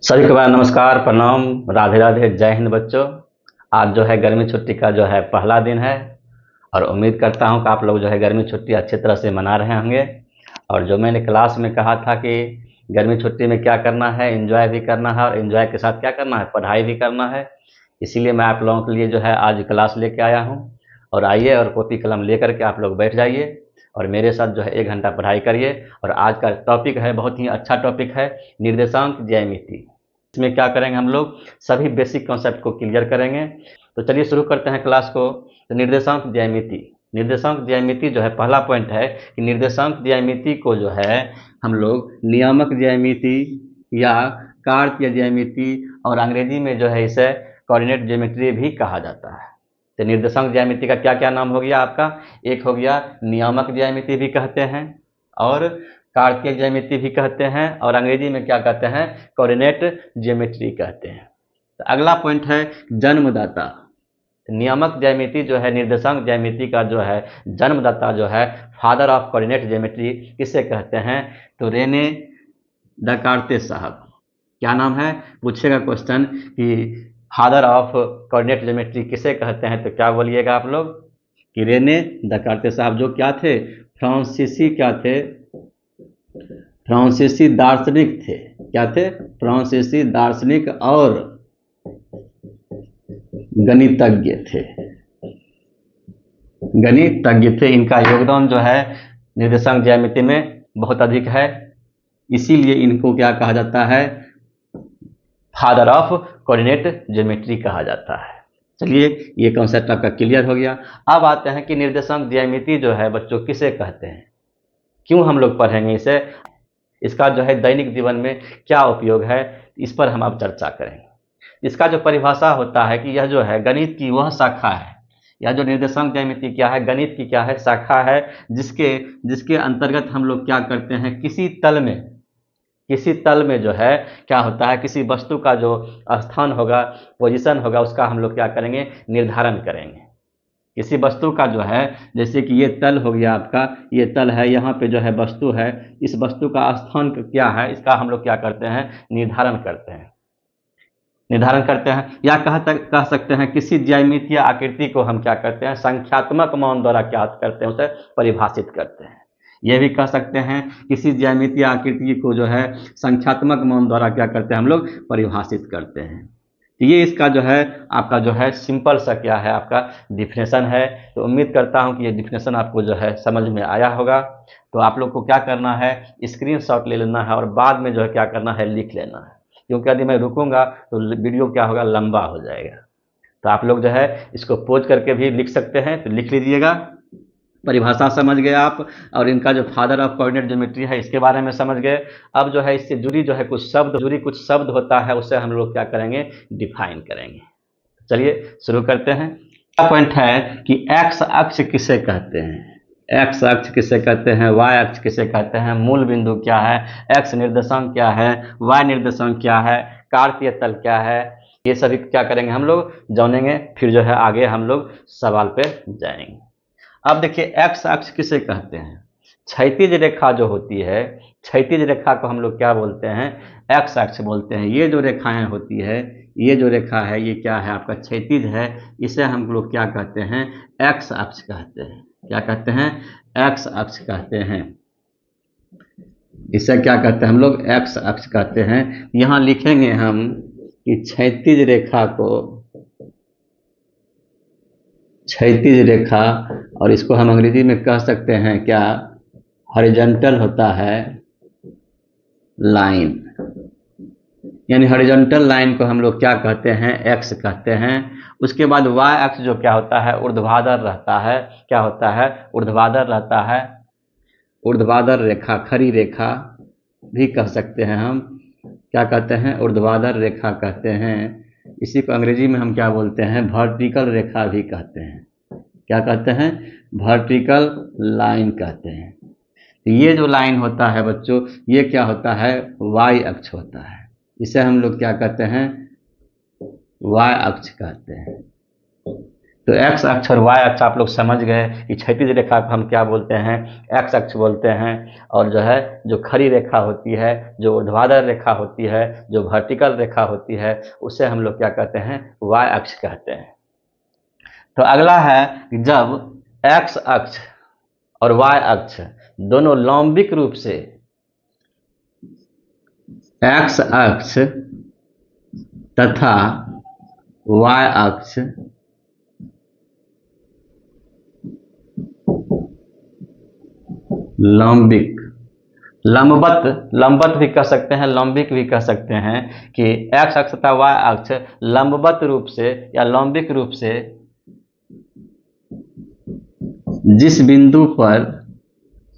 सभी को मेरा नमस्कार, प्रणाम, राधे राधे, जय हिंद बच्चों। आज जो है गर्मी छुट्टी का जो है पहला दिन है और उम्मीद करता हूं कि आप लोग जो है गर्मी छुट्टी अच्छी तरह से मना रहे होंगे। और जो मैंने क्लास में कहा था कि गर्मी छुट्टी में क्या करना है, एंजॉय भी करना है और एंजॉय के साथ क्या करना है, पढ़ाई भी करना है। इसीलिए मैं आप लोगों के लिए जो है आज क्लास लेके आया हूँ। और आइए और कॉपी कलम लेकर के आप लोग बैठ जाइए और मेरे साथ जो है 1 घंटा पढ़ाई करिए। और आज का टॉपिक है, बहुत ही अच्छा टॉपिक है, निर्देशांक ज्यामिति। इसमें क्या करेंगे हम लोग, सभी बेसिक कॉन्सेप्ट को क्लियर करेंगे। तो चलिए शुरू करते हैं क्लास को। तो निर्देशांक ज्यामिति जो है, पहला पॉइंट है कि निर्देशांक ज्यामिति को जो है हम लोग नियामक ज्यामिति या कार्तीय ज्यामिति और अंग्रेजी में जो है इसे कोऑर्डिनेट ज्योमेट्री भी कहा जाता है। तो निर्देशांक ज्यामिति का क्या क्या नाम हो गया आपका, एक हो गया नियामक ज्यामिति भी कहते हैं और कार्तीय ज्यामिति भी कहते हैं और अंग्रेजी में क्या कहते हैं, कोऑर्डिनेट ज्योमेट्री कहते हैं। तो अगला पॉइंट है जन्मदाता। नियामक ज्यामिति जो है, निर्देशांक ज्यामिति का जो है जन्मदाता जो है, फादर ऑफ कोऑर्डिनेट ज्योमेट्री किसे कहते हैं, तो रेने डेकार्तेस साहब। क्या नाम है, पूछेगा क्वेश्चन कि फादर ऑफ कोऑर्डिनेट ज्योमेट्री किसे कहते हैं, तो क्या बोलिएगा आप लोग कि रेने डेकार्तेस साहब, जो क्या थे, फ्रांसीसी क्या थे, फ्रांसीसी दार्शनिक थे। क्या थे, फ्रांसीसी दार्शनिक और गणितज्ञ थे। गणितज्ञ थे। इनका योगदान जो है निर्देशांक ज्यामिति में बहुत अधिक है, इसीलिए इनको क्या कहा जाता है, फादर ऑफ कोऑर्डिनेट ज्योमेट्री कहा जाता है। चलिए ये कॉन्सेप्ट आपका क्लियर हो गया। अब आते हैं कि निर्देशांक ज्यामिति जो है बच्चों किसे कहते हैं, क्यों हम लोग पढ़ेंगे इसे, इसका जो है दैनिक जीवन में क्या उपयोग है, इस पर हम अब चर्चा करेंगे। इसका जो परिभाषा होता है कि यह जो है गणित की वह शाखा है, यह जो निर्देशांक ज्यामिति क्या है, गणित की क्या है, शाखा है, जिसके जिसके अंतर्गत हम लोग क्या करते हैं, किसी तल में जो है क्या होता है, किसी वस्तु का जो स्थान होगा, पोजीशन होगा, उसका हम लोग क्या करेंगे, निर्धारण करेंगे। किसी वस्तु का जो है, जैसे कि ये तल हो गया आपका, ये तल है, यहाँ पे जो है वस्तु है, इस वस्तु का स्थान क्या है, इसका हम लोग क्या करते हैं, निर्धारण करते हैं। या कह सकते हैं किसी ज्यामितीय आकृति को हम क्या करते हैं, संख्यात्मक मान द्वारा क्या करते हैं, उसे परिभाषित करते हैं। यह भी कह सकते हैं किसी ज्यामितीय आकृति को जो है संख्यात्मक मान द्वारा क्या करते हैं, हम लोग परिभाषित करते हैं। तो ये इसका जो है आपका जो है सिंपल सा क्या है, आपका डिफिनेशन है। तो उम्मीद करता हूँ कि ये डिफिनेशन आपको जो है समझ में आया होगा। तो आप लोग को क्या करना है, स्क्रीनशॉट ले लेना है और बाद में जो है क्या करना है, लिख लेना है, क्योंकि यदि मैं रुकूंगा तो वीडियो क्या होगा, लंबा हो जाएगा। तो आप लोग जो है इसको पोज करके भी लिख सकते हैं, तो लिख लीजिएगा। परिभाषा समझ गए आप, और इनका जो फादर ऑफ कोऑर्डिनेट ज्योमेट्री है इसके बारे में समझ गए। अब जो है इससे जुड़ी जो है कुछ शब्द होता है, उसे हम लोग क्या करेंगे, डिफाइन करेंगे। चलिए शुरू करते हैं। पहला पॉइंट है कि एक्स अक्ष किसे कहते हैं, एक्स अक्ष किसे कहते हैं, वाई अक्ष किसे कहते हैं, मूल बिंदु क्या है, एक्स निर्देशांक क्या है, वाई निर्देशांक क्या है, कार्तीय तल क्या है, ये सभी क्या करेंगे हम लोग जानेंगे। फिर जो है आगे हम लोग सवाल पे जाएंगे। अब देखिए एक्स अक्ष किसे कहते हैं, क्षैतिज रेखा जो होती है, क्षैतिज रेखा को हम लोग क्या बोलते हैं, एक्स अक्ष बोलते हैं। ये जो रेखाएं होती है, ये जो रेखा है, ये क्या है आपका, क्षैतिज है, इसे हम लोग क्या कहते हैं, एक्स अक्ष कहते हैं। क्या कहते हैं, एक्स अक्ष कहते हैं। इसे क्या कहते हैं हम लोग, एक्स अक्ष कहते हैं। यहाँ लिखेंगे हम कि क्षैतिज रेखा, और इसको हम अंग्रेजी में कह सकते हैं क्या, हॉरिजॉन्टल होता है लाइन, यानी हॉरिजॉन्टल लाइन को हम लोग क्या कहते हैं, एक्स कहते हैं। उसके बाद वाई अक्ष जो क्या होता है, ऊर्ध्वाधर रहता है। क्या होता है, ऊर्ध्वाधर रहता है। ऊर्ध्वाधर रेखा, खड़ी रेखा भी कह सकते हैं हम, क्या कहते हैं, ऊर्ध्वाधर रेखा कहते हैं। इसी को अंग्रेजी में हम क्या बोलते हैं, वर्टिकल रेखा भी कहते हैं। क्या कहते हैं, वर्टिकल लाइन कहते हैं। ये जो लाइन होता है बच्चों, ये क्या होता है, वाई अक्ष होता है। इसे हम लोग क्या कहते हैं, वाई अक्ष कहते हैं। तो एक्स अक्ष और वाई अक्ष आप लोग समझ गए कि क्षैतिज रेखा को हम क्या बोलते हैं, एक्स अक्ष बोलते हैं, और जो है जो खड़ी रेखा होती है, जो ऊर्ध्वाधर रेखा होती है, जो वर्टिकल रेखा होती है, उसे हम लोग क्या कहते हैं, वाई अक्ष कहते हैं। तो अगला है कि जब एक्स अक्ष और वाई अक्ष दोनों लंबिक रूप से, एक्स अक्ष तथा वाई अक्ष लंबिक, लंबवत भी कह सकते हैं, लंबिक भी कह सकते हैं, कि एक्स अक्ष तथा वाई अक्ष लंबवत रूप से या लंबिक रूप से जिस बिंदु पर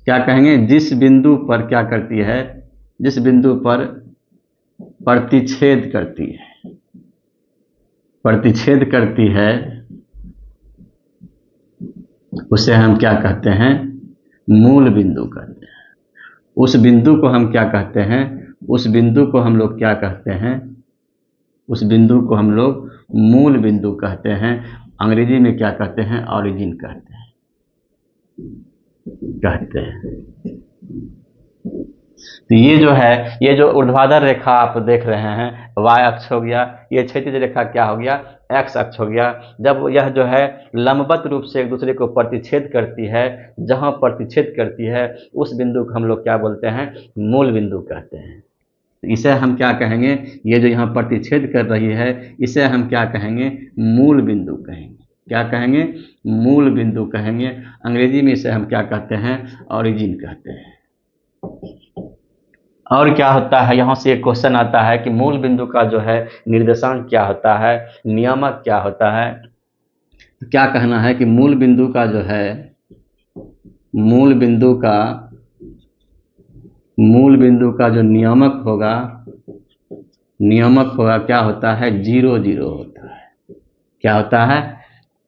क्या कहेंगे, जिस बिंदु पर क्या करती है, जिस बिंदु पर प्रतिच्छेद करती है, प्रतिच्छेद करती है, उसे हम क्या कहते हैं, मूल बिंदु कहते हैं। उस बिंदु को हम क्या कहते हैं, उस बिंदु को हम लोग क्या कहते हैं, उस बिंदु को हम लोग मूल बिंदु कहते हैं। अंग्रेजी में क्या कहते हैं, ऑरिजिन कहते हैं, तो ये जो है, ये जो ऊर्ध्वाधर रेखा आप देख रहे हैं, वाई अक्ष हो गया, ये क्षैतिज रेखा क्या हो गया, एक्स अक्ष हो गया। जब यह जो है लंबवत रूप से एक दूसरे को प्रतिच्छेद करती है, जहां प्रतिच्छेद करती है उस बिंदु को हम लोग क्या बोलते हैं, मूल बिंदु कहते हैं। तो इसे हम क्या कहेंगे, ये जो यहाँ प्रतिच्छेद कर रही है, इसे हम क्या कहेंगे, मूल बिंदु कहेंगे। क्या कहेंगे, मूल बिंदु कहेंगे। अंग्रेजी में इसे हम क्या कहते हैं, ऑरिजिन कहते हैं। और क्या होता है, यहाँ से एक क्वेश्चन आता है कि मूल बिंदु का जो है निर्देशांक क्या होता है, नियामक क्या होता है। तो क्या कहना है कि मूल बिंदु का जो है, मूल बिंदु का जो नियामक होगा, क्या होता है, 0 0 होता है। क्या होता है,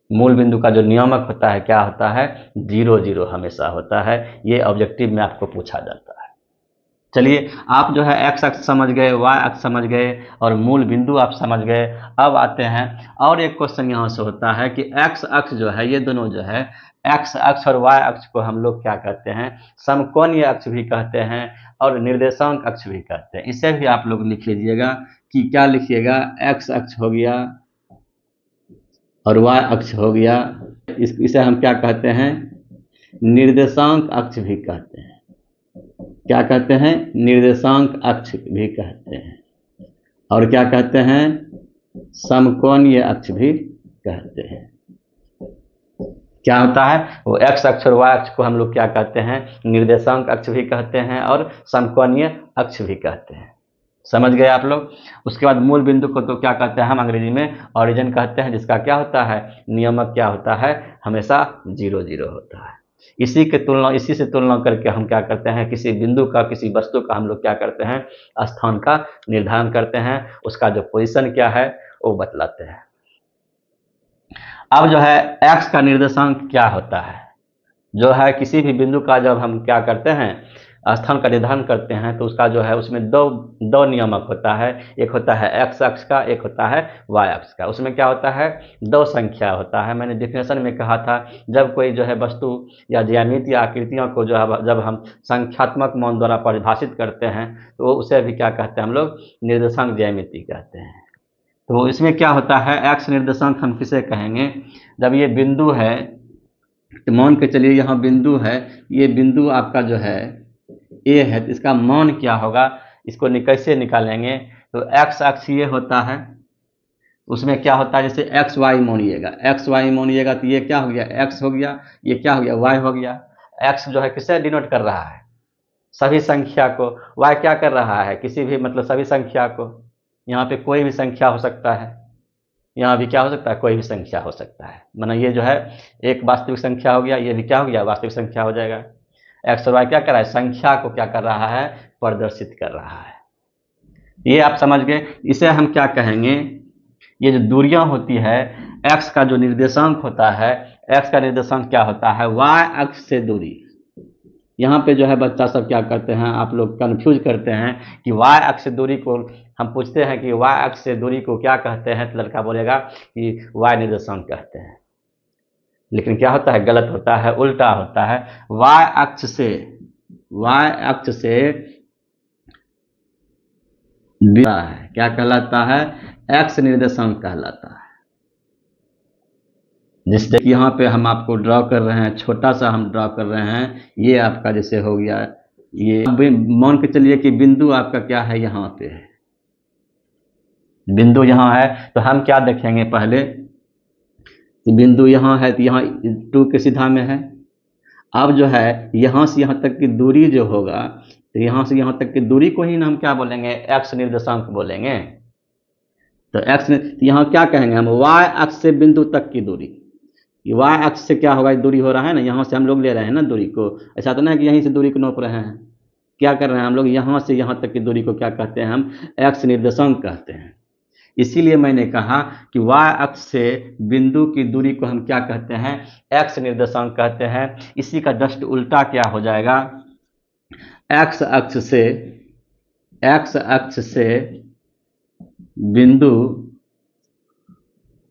मूल बिंदु का जो नियामक होता है क्या होता है, 0 0 हमेशा होता है। ये ऑब्जेक्टिव में आपको पूछा जाता है। चलिए, आप जो है एक्स अक्ष समझ गए, वाई अक्ष समझ गए, और मूल बिंदु आप समझ गए। अब आते हैं और एक क्वेश्चन यहाँ से होता है कि एक्स अक्ष जो है, ये दोनों जो है, एक्स अक्ष और वाई अक्ष को हम लोग क्या कहते हैं, समकोणीय अक्ष भी कहते हैं और निर्देशांक अक्ष भी कहते हैं। इसे भी आप लोग लिख लीजिएगा कि क्या लिखिएगा, एक्स अक्ष हो गया और वाई अक्ष हो गया, इसे हम क्या कहते हैं, निर्देशांक अक्ष भी कहते हैं। क्या कहते हैं, निर्देशांक अक्ष भी कहते हैं, और क्या कहते हैं, समकोणीय अक्ष भी कहते हैं। क्या होता है, वो एक्स अक्ष और वाई अक्ष को हम लोग क्या कहते हैं, निर्देशांक अक्ष भी कहते हैं और समकोणीय अक्ष भी कहते हैं। समझ गए आप लोग। उसके बाद मूल बिंदु को तो क्या कहते हैं, हम अंग्रेजी में ऑरिजिन कहते हैं, जिसका क्या होता है, नियामक क्या होता है, हमेशा 0 0 होता है। इसी से तुलना करके हम क्या करते हैं, किसी बिंदु का, किसी वस्तु का हम लोग क्या करते हैं, स्थान का निर्धारण करते हैं, उसका जो पोजीशन क्या है वो बतलाते हैं। अब जो है एक्स का निर्देशांक क्या होता है, जो है किसी भी बिंदु का जब हम क्या करते हैं, स्थान का निर्धारण करते हैं, तो उसका जो है उसमें दो नियामक होता है। एक होता है एक्स अक्ष का, एक होता है वाई अक्ष का। उसमें क्या होता है, 2 संख्या होता है। मैंने डेफिनेशन में कहा था, जब कोई जो है वस्तु या ज्यामिति या आकृतियों को जो है जब हम संख्यात्मक मान द्वारा परिभाषित करते हैं, तो उसे भी क्या कहते हैं हम लोग, निर्देशांक ज्यामिति कहते हैं। तो इसमें क्या होता है, एक्स निर्देशांक हम किसे कहेंगे, जब ये बिंदु है, तो मान के चलिए यहाँ बिंदु है, ये बिंदु आपका जो है ए है, तो इसका मान क्या होगा, इसको कैसे निकालेंगे। तो एक्स अक्ष ये होता है, उसमें क्या होता है, जैसे एक्स वाई मानिएगा, तो ये क्या हो गया, एक्स हो गया, ये क्या हो गया, वाई हो गया। एक्स जो है किसे डिनोट कर रहा है, सभी संख्या को। वाई क्या कर रहा है, किसी भी मतलब सभी संख्या को। यहाँ पे कोई भी संख्या हो सकता है, यहाँ भी क्या हो सकता है, कोई भी संख्या हो सकता है। माना ये जो है एक वास्तविक संख्या हो गया, ये भी क्या हो गया, वास्तविक संख्या हो जाएगा। एक्स और वाई क्या कर रहा है, संख्या को क्या कर रहा है, प्रदर्शित कर रहा है। ये आप समझ गए। इसे हम क्या कहेंगे, ये जो दूरियां होती है, एक्स का जो निर्देशांक होता है, एक्स का निर्देशांक क्या होता है, वाई अक्ष से दूरी। यहाँ पे जो है बच्चा सब क्या करते हैं, आप लोग कंफ्यूज करते हैं कि वाई अक्ष से दूरी को हम पूछते हैं कि वाई अक्ष से दूरी को क्या कहते हैं, तो लड़का बोलेगा कि वाई निर्देशांक कहते हैं। लेकिन क्या होता है, गलत होता है, उल्टा होता है। y अक्ष से है, क्या कहलाता है, x निर्देशांक कहलाता है। जिससे यहाँ पे हम आपको ड्रॉ कर रहे हैं, छोटा सा हम ड्रॉ कर रहे हैं, ये आपका जैसे हो गया, ये मान के चलिए कि बिंदु आपका क्या है, यहाँ पे है, बिंदु यहाँ है, तो हम क्या देखेंगे पहले, बिंदु यहाँ है तो यहाँ 2 के सीधा में है। अब जो है यहाँ से यहाँ तक की दूरी जो होगा, तो यहाँ से यहाँ तक की दूरी को ही हम क्या बोलेंगे, x निर्देशांक बोलेंगे। तो x यहाँ क्या कहेंगे हम, y अक्ष से बिंदु तक की दूरी, y अक्ष से क्या होगा, दूरी हो रहा है ना, यहाँ से हम लोग ले रहे हैं ना दूरी को, ऐसा तो नहीं कि यहीं से दूरी को नाप रहे हैं, क्या कर रहे हैं हम लोग, यहाँ से यहाँ तक की दूरी को क्या कहते हैं हम, x निर्देशांक कहते हैं। इसीलिए मैंने कहा कि y अक्ष से बिंदु की दूरी को हम क्या कहते हैं, x निर्देशांक कहते हैं। इसी का जस्ट उल्टा क्या हो जाएगा, x अक्ष से बिंदु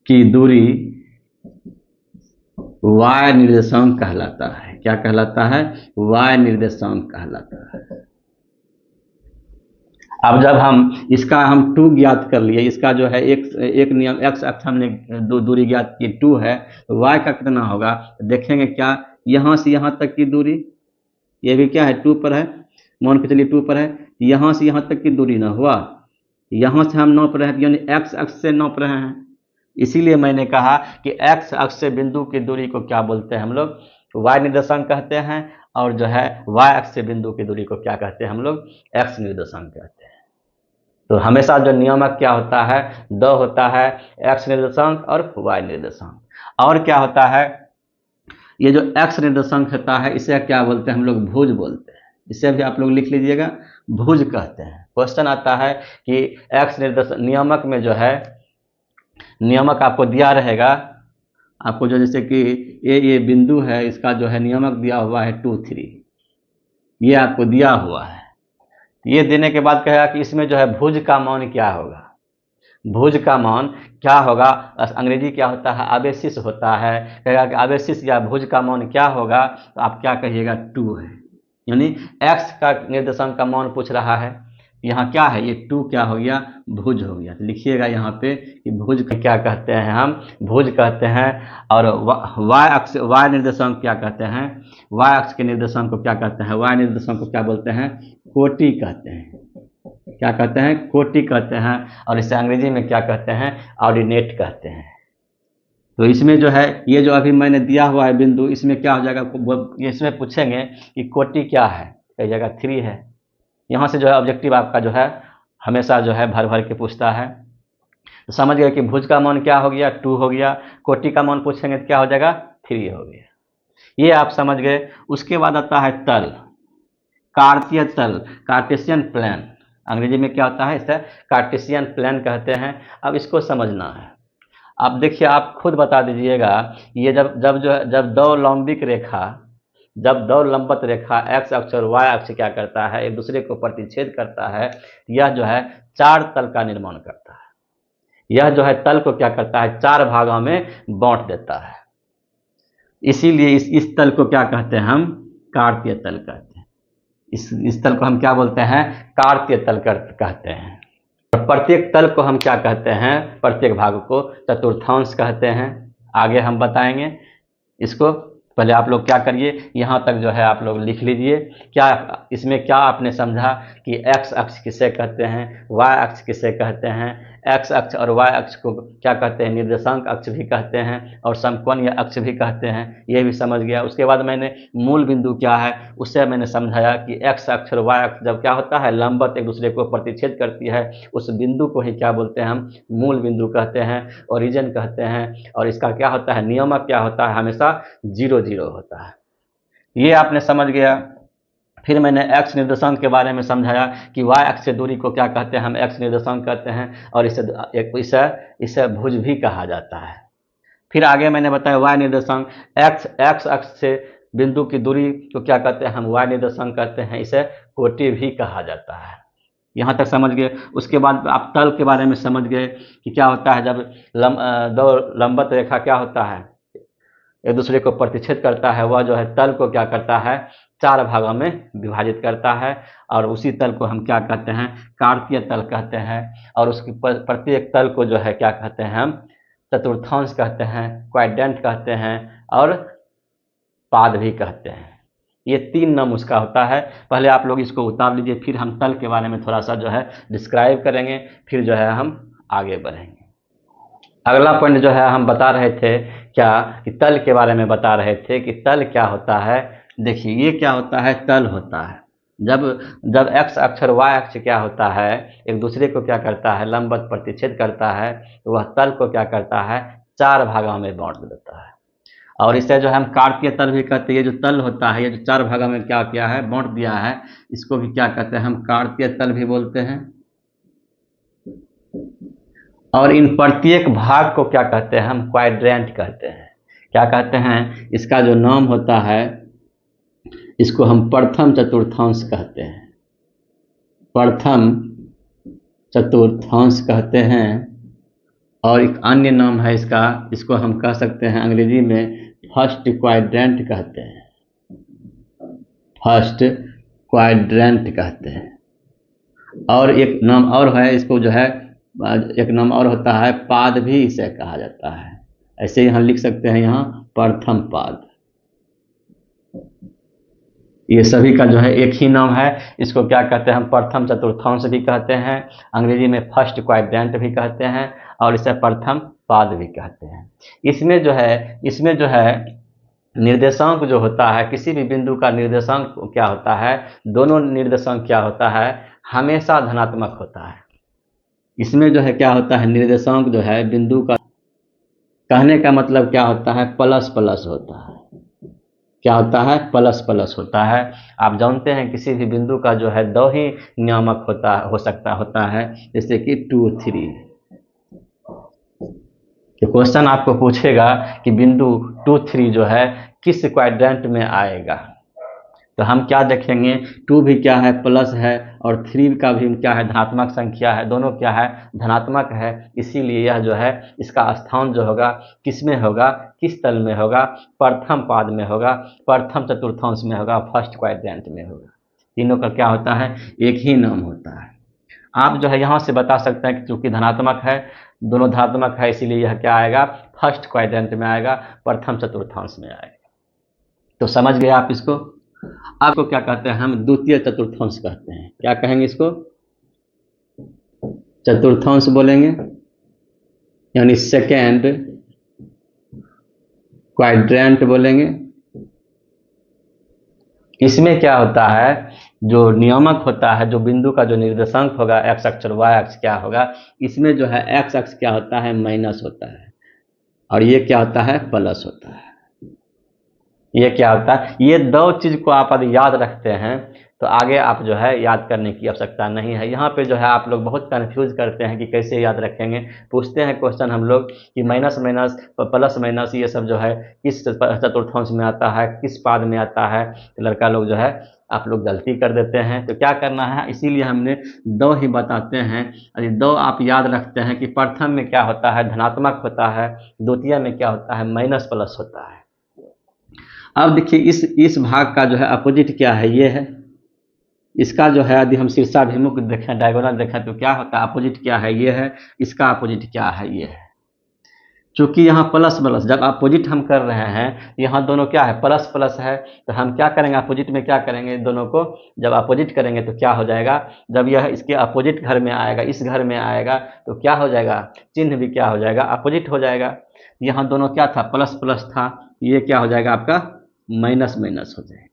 की दूरी y निर्देशांक कहलाता है। क्या कहलाता है, y निर्देशांक कहलाता है। अब जब हम इसका हम 2 ज्ञात कर लिए, इसका जो है एक नियम, x अक्ष हमने दूरी ज्ञात की 2 है, तो y का कितना होगा, देखेंगे क्या, यहाँ से यहाँ तक की दूरी, ये भी क्या है 2 पर है, मान के चलिए 2 पर है, यहाँ से यहाँ तक की दूरी ना हुआ, यहाँ से हम नाप रहे हैं, यानी x अक्ष से नाप रहे हैं। इसीलिए मैंने कहा कि x अक्ष से बिंदु की दूरी को क्या बोलते हैं हम लोग, y निर्देशांक कहते हैं, और जो है y अक्ष से बिंदु की दूरी को क्या कहते हैं हम लोग, x निर्देशांक कहते हैं। तो हमेशा जो नियामक क्या होता है, दो होता है, x निर्देशांक और y निर्देशांक। और क्या होता है, ये जो x निर्देशांक होता है इसे क्या बोलते हैं हम लोग, भुज बोलते हैं। इसे भी आप लोग लिख लीजिएगा, भुज कहते हैं। क्वेश्चन आता है कि x निर्देशांक नियामक में जो है, नियामक आपको दिया रहेगा, आपको जो जैसे कि ये बिंदु है, इसका जो है नियामक दिया हुआ है 2, 3, ये आपको दिया हुआ है। ये देने के बाद कहेगा कि इसमें जो है भुज का मान क्या होगा, भुज का मान क्या होगा, अंग्रेजी क्या होता है, आवेशिस होता है। कहेगा कि आवेशिस या भुज का मान क्या होगा, तो आप क्या कहिएगा, 2 है, यानी x का निर्देशांक का मान पूछ रहा है। यहाँ क्या है, ये 2 क्या हो गया, भुज हो गया। तो लिखिएगा यहाँ पे कि भुज क्या कहते हैं हम, भुज कहते हैं। और y अक्ष, y निर्देशांक क्या कहते हैं, y अक्ष के निर्देशांक को क्या कहते हैं, y निर्देशांक को क्या बोलते हैं, कोटि कहते हैं। क्या कहते हैं, कोटि कहते हैं। और इसे अंग्रेजी में क्या कहते हैं, ऑर्डिनेट कहते हैं। तो इसमें जो है, ये जो अभी मैंने दिया हुआ है बिंदु, इसमें क्या हो जाएगा, इसमें पूछेंगे कि कोटि क्या है, कहिएगा 3 है। यहाँ से जो है ऑब्जेक्टिव आपका जो है हमेशा जो है भर भर के पूछता है। तो समझ गए कि भुज का मान क्या हो गया, 2 हो गया, कोटि का मान पूछेंगे तो क्या हो जाएगा, 3 हो गया। ये आप समझ गए। उसके बाद आता है तल, कार्तीय तल, कार्टेशियन प्लेन। अंग्रेजी में क्या होता है, इसे कार्टेशियन प्लेन कहते हैं। अब इसको समझना है। अब देखिए, आप खुद बता दीजिएगा, ये जब दो लंबिक रेखा, जब दो लंबवत रेखा x अक्ष और y अक्ष क्या करता है, एक दूसरे को प्रतिच्छेद करता है, यह जो है 4 तल का निर्माण करता है। यह जो है तल को क्या करता है, 4 भागों में बांट देता है। इसीलिए इस तल को क्या कहते हैं हम, कार्तीय तल कहते हैं। इस तल को हम क्या बोलते हैं, कार्तीय तल कहते हैं। और प्रत्येक तल को हम क्या कहते हैं, प्रत्येक भाग को चतुर्थांश कहते हैं। आगे हम बताएंगे इसको। पहले आप लोग क्या करिए, यहाँ तक जो है आप लोग लिख लीजिए। क्या इसमें क्या आपने समझा कि x अक्ष किसे कहते हैं, y अक्ष किसे कहते हैं। x अक्ष और y अक्ष को क्या कहते हैं, निर्देशांक अक्ष भी कहते हैं और समकोणीय अक्ष भी कहते हैं, ये भी समझ गया। उसके बाद मैंने मूल बिंदु क्या है उससे मैंने समझाया कि x अक्ष और y अक्ष जब क्या होता है, लंबवत एक दूसरे को प्रतिच्छेद करती है, उस बिंदु को ही क्या बोलते हैं हम, मूल बिंदु कहते हैं, ओरिजिन कहते हैं। और इसका क्या होता है, नियामक क्या होता है, हमेशा 0, 0 होता है। ये आपने समझ गया। फिर मैंने x निर्देशांक के बारे में समझाया कि y अक्ष से दूरी को क्या कहते हैं, हम x निर्देशांक कहते हैं, और इसे भुज भी कहा जाता है। फिर आगे मैंने बताया y निर्देशांक, x अक्ष से बिंदु की दूरी को क्या कहते हैं, हम y निर्देशांक कहते हैं, इसे कोटि भी कहा जाता है। यहाँ तक समझ गए। उसके बाद आप तल के बारे में समझ गए कि क्या होता है, जब दो लंबवत रेखा क्या होता है, एक दूसरे को प्रतिच्छेद करता है, वह जो है तल को क्या करता है, 4 भागों में विभाजित करता है। और उसी तल को हम क्या कहते हैं, कार्तीय तल कहते हैं। और उसकी प्रत्येक तल को जो है क्या कहते हैं, हम चतुर्थांश कहते हैं, क्वाड्रेंट कहते हैं और पाद भी कहते हैं। ये 3 नाम उसका होता है। पहले आप लोग इसको उतार लीजिए, फिर हम तल के बारे में थोड़ा सा जो है डिस्क्राइब करेंगे, फिर जो है हम आगे बढ़ेंगे। अगला पॉइंट जो है हम बता रहे थे क्या, कि तल के बारे में बता रहे थे कि तल क्या होता है। देखिए ये क्या होता है, तल होता है। जब जब एक्स अक्ष और वाई अक्ष क्या होता है, एक दूसरे को क्या करता है, लंबवत प्रतिच्छेद करता है, तो वह तल को क्या करता है, 4 भागों में बांट देता है। और इसे जो है हम कार्तीय तल भी कहते हैं। ये जो तल होता है, ये जो 4 भागों में क्या किया है, बांट दिया है, इसको भी क्या कहते हैं, हम कार्तीय तल भी बोलते हैं। और इन प्रत्येक भाग को क्या कहते हैं, हम क्वाड्रेंट कहते हैं। क्या कहते हैं, इसका जो नाम होता है, इसको हम प्रथम चतुर्थांश कहते हैं, प्रथम चतुर्थांश कहते हैं। और एक अन्य नाम है इसका, इसको हम कह सकते हैं अंग्रेजी में फर्स्ट क्वाड्रेंट कहते हैं, फर्स्ट क्वाड्रेंट कहते हैं। और एक नाम और है, इसको जो है एक नाम और होता है, पाद भी इसे कहा जाता है। ऐसे यहाँ लिख सकते हैं, यहाँ प्रथम पाद। ये सभी का जो है एक ही नाम है। इसको क्या कहते हैं, हम प्रथम चतुर्थांश भी कहते हैं, अंग्रेजी में फर्स्ट क्वाड्रेंट भी कहते हैं, और इसे प्रथम पाद भी कहते हैं। इसमें जो है निर्देशांक जो होता है, किसी भी बिंदु का निर्देशांक क्या होता है, दोनों निर्देशांक क्या होता है, हमेशा धनात्मक होता है। इसमें जो है क्या होता है, निर्देशांक जो है बिंदु का, कहने का मतलब क्या होता है, प्लस प्लस होता है। क्या होता है, प्लस प्लस होता है। आप जानते हैं किसी भी बिंदु का जो है 2 ही नियामक होता है, जैसे कि 2, 3। तो क्वेश्चन आपको पूछेगा कि बिंदु 2, 3 जो है किस क्वाड्रेंट में आएगा, तो हम क्या देखेंगे, 2 भी क्या है, प्लस है, और 3 का भी क्या है, धनात्मक संख्या है, दोनों क्या है, धनात्मक है। इसीलिए यह जो है इसका स्थान जो होगा किस में होगा, किस तल में होगा, प्रथम पाद में होगा, प्रथम चतुर्थांश में होगा, फर्स्ट क्वाड्रेंट में होगा। तीनों का क्या होता है, एक ही नाम होता है। आप जो है यहाँ से बता सकते हैं कि चूंकि धनात्मक है, दोनों धनात्मक है, इसीलिए यह क्या आएगा, फर्स्ट क्वाड्रेंट में आएगा, प्रथम चतुर्थांश में आएगा। तो समझ गए आप इसको। आपको क्या कहते हैं, हम द्वितीय चतुर्थांश कहते हैं। क्या कहेंगे इसको, चतुर्थांश बोलेंगे, यानी सेकेंड क्वाड्रेंट बोलेंगे। इसमें क्या होता है, जो नियामक होता है, जो बिंदु का जो निर्देशांक होगा, एक्स अक्ष और वाई अक्ष क्या होगा, इसमें जो है एक्स अक्ष क्या होता है, माइनस होता है, और ये क्या होता है, प्लस होता है। ये क्या होता है, ये 2 चीज को आप यदि याद रखते हैं तो आगे आप जो है याद करने की आवश्यकता नहीं है। यहाँ पे जो है आप लोग बहुत कंफ्यूज करते हैं कि कैसे याद रखेंगे। पूछते हैं क्वेश्चन हम लोग कि माइनस माइनस प्लस माइनस ये सब जो है किस चतुर्थांश में आता है, किस पाद में आता है, तो लड़का लोग जो है आप लोग गलती कर देते हैं। तो क्या करना है, इसीलिए हमने 2 ही बताते हैं। यदि 2 आप याद रखते हैं कि प्रथम में क्या होता है, धनात्मक होता है, द्वितीय में क्या होता है, माइनस प्लस होता है। अब देखिए इस भाग का जो है अपोजिट क्या है, ये है। इसका जो है यदि हम शीर्षाभिमुख देखें, डायगोनल देखें, तो क्या होता है, अपोजिट क्या है, ये है। इसका अपोजिट क्या है, ये है। चूंकि यहाँ प्लस प्लस, जब अपोजिट हम कर रहे हैं, यहाँ दोनों क्या है, प्लस प्लस है, तो हम क्या करेंगे, अपोजिट में क्या करेंगे, दोनों को जब अपोजिट करेंगे तो क्या हो जाएगा, जब यह इसके अपोजिट घर में आएगा, इस घर में आएगा, तो क्या हो जाएगा, चिन्ह भी क्या हो जाएगा, अपोजिट हो जाएगा। यहाँ दोनों क्या था, प्लस प्लस था, ये क्या हो जाएगा आपका, माइनस माइनस हो जाएगा।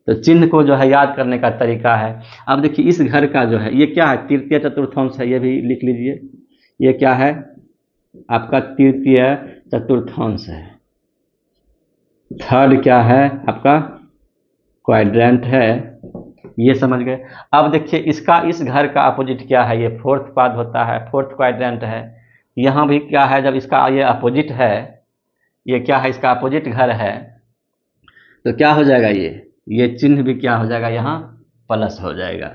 तो चिन्ह को जो है याद करने का तरीका है। अब देखिए इस घर का जो है ये क्या है, तृतीय चतुर्थांश है, ये भी लिख लीजिए। ये क्या है, आपका तृतीय चतुर्थांश है। थर्ड क्या है आपका, क्वाड्रेंट है, ये समझ गए। अब देखिए इसका, इस घर का अपोजिट क्या है, ये फोर्थ पाद होता है, फोर्थ क्वाड्रेंट है। यहाँ भी क्या है, जब इसका ये अपोजिट है, ये क्या है, इसका अपोजिट घर है, तो क्या हो जाएगा, ये चिन्ह भी क्या हो जाएगा, यहाँ प्लस हो जाएगा।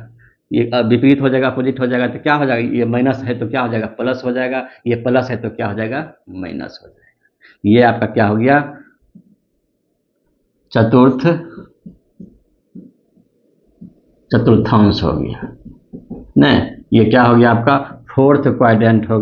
ये विपरीत हो जाएगा, अपोजिट हो जाएगा, तो क्या हो जाएगा, ये माइनस है तो क्या हो जाएगा, प्लस हो जाएगा, ये प्लस है तो क्या हो जाएगा, माइनस हो जाएगा। ये आपका क्या हो गया, चतुर्थांश हो गया। नहीं, ये क्या हो गया आपका, फोर्थ क्वाड्रेंट हो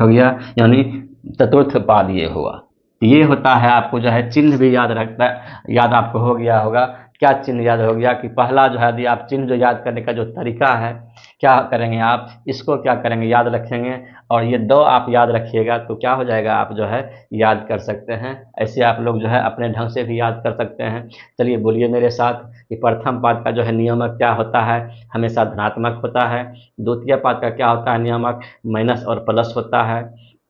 गया, यानी चतुर्थ पाद ये हुआ। ये होता है, आपको जो है चिन्ह भी याद रखता है, याद आपको हो गया होगा। क्या चिन्ह याद हो गया कि पहला जो है, यदि आप चिन्ह जो याद करने का जो तरीका है, क्या करेंगे आप इसको क्या करेंगे, याद रखेंगे, और ये दो आप याद रखिएगा तो क्या हो जाएगा, आप जो है याद कर सकते हैं। ऐसे आप लोग जो है अपने ढंग से भी याद कर सकते हैं। चलिए बोलिए मेरे साथ कि प्रथम पाद का जो है नियामक क्या होता है, हमेशा धनात्मक होता है। द्वितीय पाद का क्या होता है नियामक, माइनस और प्लस होता है।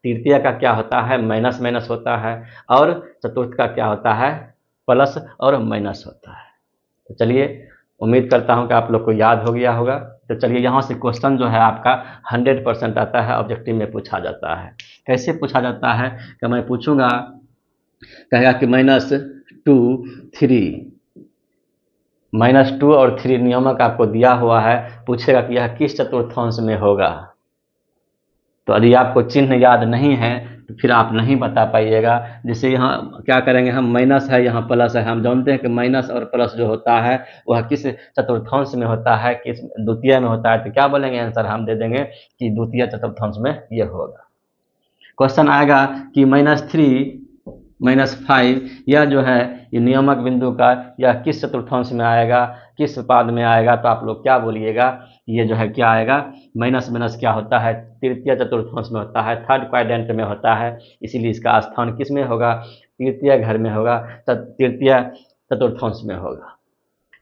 तृतीय का क्या होता है, माइनस माइनस होता है। और चतुर्थ का क्या होता है, प्लस और माइनस होता है। तो चलिए, उम्मीद करता हूं कि आप लोग को याद हो गया होगा। तो चलिए, यहाँ से क्वेश्चन जो है आपका 100% आता है, ऑब्जेक्टिव में पूछा जाता है। कैसे पूछा जाता है कि मैं पूछूंगा, कहेगा कि -2 और 3 नियामक आपको दिया हुआ है, पूछेगा कि यह किस चतुर्थांश में होगा। तो यदि आपको चिन्ह याद नहीं है तो फिर आप नहीं बता पाइएगा। जैसे यहाँ क्या करेंगे हम, माइनस है, यहाँ प्लस है, हम जानते हैं कि माइनस और प्लस जो होता है वह किस चतुर्थांश में होता है, किस द्वितीय में होता है। तो क्या बोलेंगे आंसर, हम दे देंगे कि द्वितीय चतुर्थांश में ये होगा। क्वेश्चन आएगा कि -3 -5 यह जो है ये नियामक बिंदु का यह किस चतुर्थांश में आएगा, किस पाद में आएगा। तो आप लोग क्या बोलिएगा, ये जो है क्या आएगा, माइनस माइनस क्या होता है, तृतीय चतुर्थांश में होता है, थर्ड क्वाड्रेंट में होता है। इसीलिए इसका स्थान किस में होगा, तृतीय घर में होगा, तृतीय चतुर्थांश में होगा।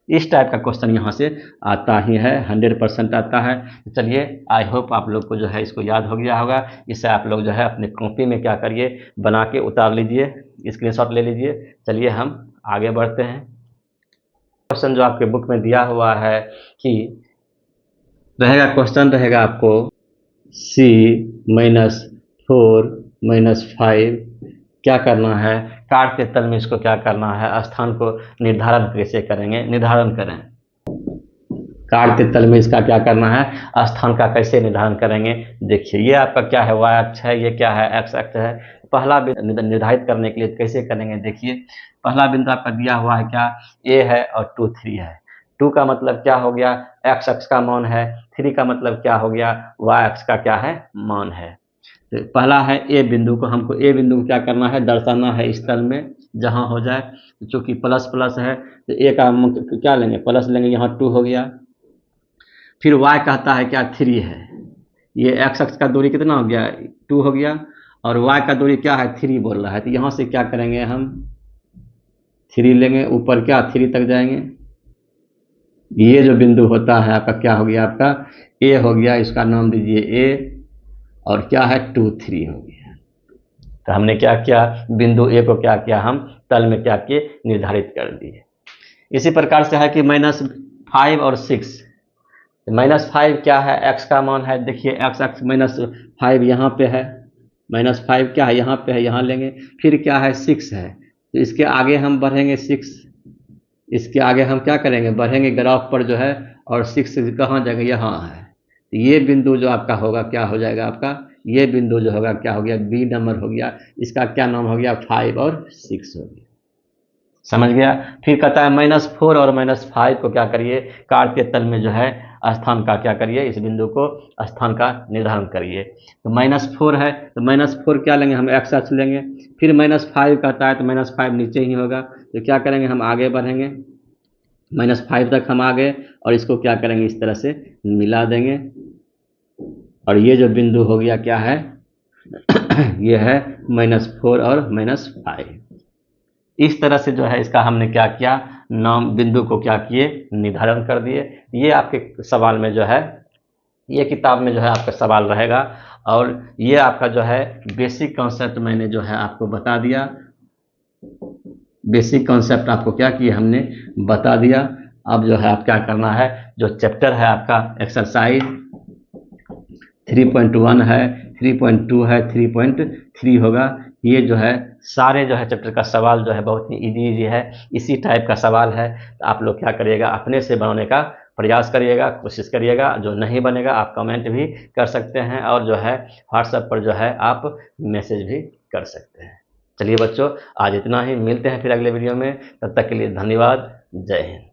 इस टाइप का क्वेश्चन यहाँ से आता ही है, 100% आता है। चलिए, आई होप आप लोग को जो है इसको याद हो गया होगा। इससे आप लोग जो है अपने कॉपी में क्या करिए, बना के उतार लीजिए, स्क्रीनशॉट ले लीजिए। चलिए हम आगे बढ़ते हैं। क्वेश्चन जो आपके बुक में दिया हुआ है कि रहेगा, क्वेश्चन रहेगा आपको C-4 -5 क्या करना है, कार्ड के तल में इसको क्या करना है, स्थान को निर्धारण कैसे करेंगे, निर्धारण करें। कार्ड के तल में इसका क्या करना है, स्थान का कैसे निर्धारण करेंगे। देखिए, ये आपका क्या है, y अक्ष है, ये क्या है, x अक्ष है। पहला बिंदु निर्धारित करने के लिए कैसे करेंगे, देखिए पहला बिंदु आपका दिया हुआ है क्या, a है और 2 3 है। 2 का मतलब क्या हो गया, x अक्ष का मान है। 3 का मतलब क्या हो गया, y अक्ष का क्या है, मान है। तो पहला है ए बिंदु को, हमको ए बिंदु को क्या करना है, दर्शाना है इस तल में जहां हो जाए। चूंकि प्लस प्लस है तो ए का क्या लेंगे, प्लस लेंगे, यहाँ 2 हो गया। फिर y कहता है क्या, 3 है। ये x अक्ष का दूरी कितना हो गया, 2 हो गया, और y का दूरी क्या है, 3 बोल रहा है। तो यहाँ से क्या करेंगे हम, 3 लेंगे, ऊपर क्या 3 तक जाएंगे। ये जो बिंदु होता है आपका क्या हो गया, आपका ए हो गया, इसका नाम दीजिए ए, और क्या है 2 3 हो गया। तो हमने क्या किया, बिंदु ए को क्या किया, हम तल में क्या किए, निर्धारित कर दिए। इसी प्रकार से है कि -5 और 6। -5 क्या है, x का मान है। देखिए x अक्ष -5 यहाँ पे है, -5 क्या है, यहाँ पे है, यहाँ लेंगे। फिर क्या है, 6 है, तो इसके आगे हम बढ़ेंगे 6, इसके आगे हम क्या करेंगे, बढ़ेंगे ग्राफ पर जो है, और 6 कहाँ जाएगा, यहाँ है। तो ये बिंदु जो आपका होगा क्या हो जाएगा, आपका ये बिंदु जो होगा क्या हो गया, बी नंबर हो गया। इसका क्या नाम हो गया, 5 और 6 हो गया। समझ गया। फिर कहता है -4 और -5 को क्या करिए, कार्ड के तल में जो है स्थान का क्या करिए, इस बिंदु को स्थान का निर्धारण करिए। तो -4 है, तो -4 क्या लेंगे, हम x अक्ष लेंगे। फिर -5 कहता है, तो -5 नीचे ही होगा। तो क्या करेंगे, हम आगे बढ़ेंगे, -5 तक हम आ गए, और इसको क्या करेंगे, इस तरह से मिला देंगे। और ये जो बिंदु हो गया क्या है, ये है -4 और -5। इस तरह से जो है इसका हमने क्या किया, नाम बिंदु को क्या किए, निर्धारण कर दिए। ये आपके सवाल में जो है, ये किताब में जो है आपका सवाल रहेगा। और ये आपका जो है बेसिक कॉन्सेप्ट मैंने जो है आपको बता दिया। बेसिक कॉन्सेप्ट आपको क्या किया, हमने बता दिया। अब जो है आप क्या करना है, जो चैप्टर है आपका एक्सरसाइज 3.1 है, 3.2 है, 3.3 होगा। ये जो है सारे जो है चैप्टर का सवाल जो है बहुत ही इजी है, इसी टाइप का सवाल है। तो आप लोग क्या करिएगा, अपने से बनाने का प्रयास करिएगा, कोशिश करिएगा। जो नहीं बनेगा आप कमेंट भी कर सकते हैं और जो है व्हाट्सएप पर जो है आप मैसेज भी कर सकते हैं। चलिए बच्चों, आज इतना ही, मिलते हैं फिर अगले वीडियो में। तब तक के लिए धन्यवाद। जय हिंद।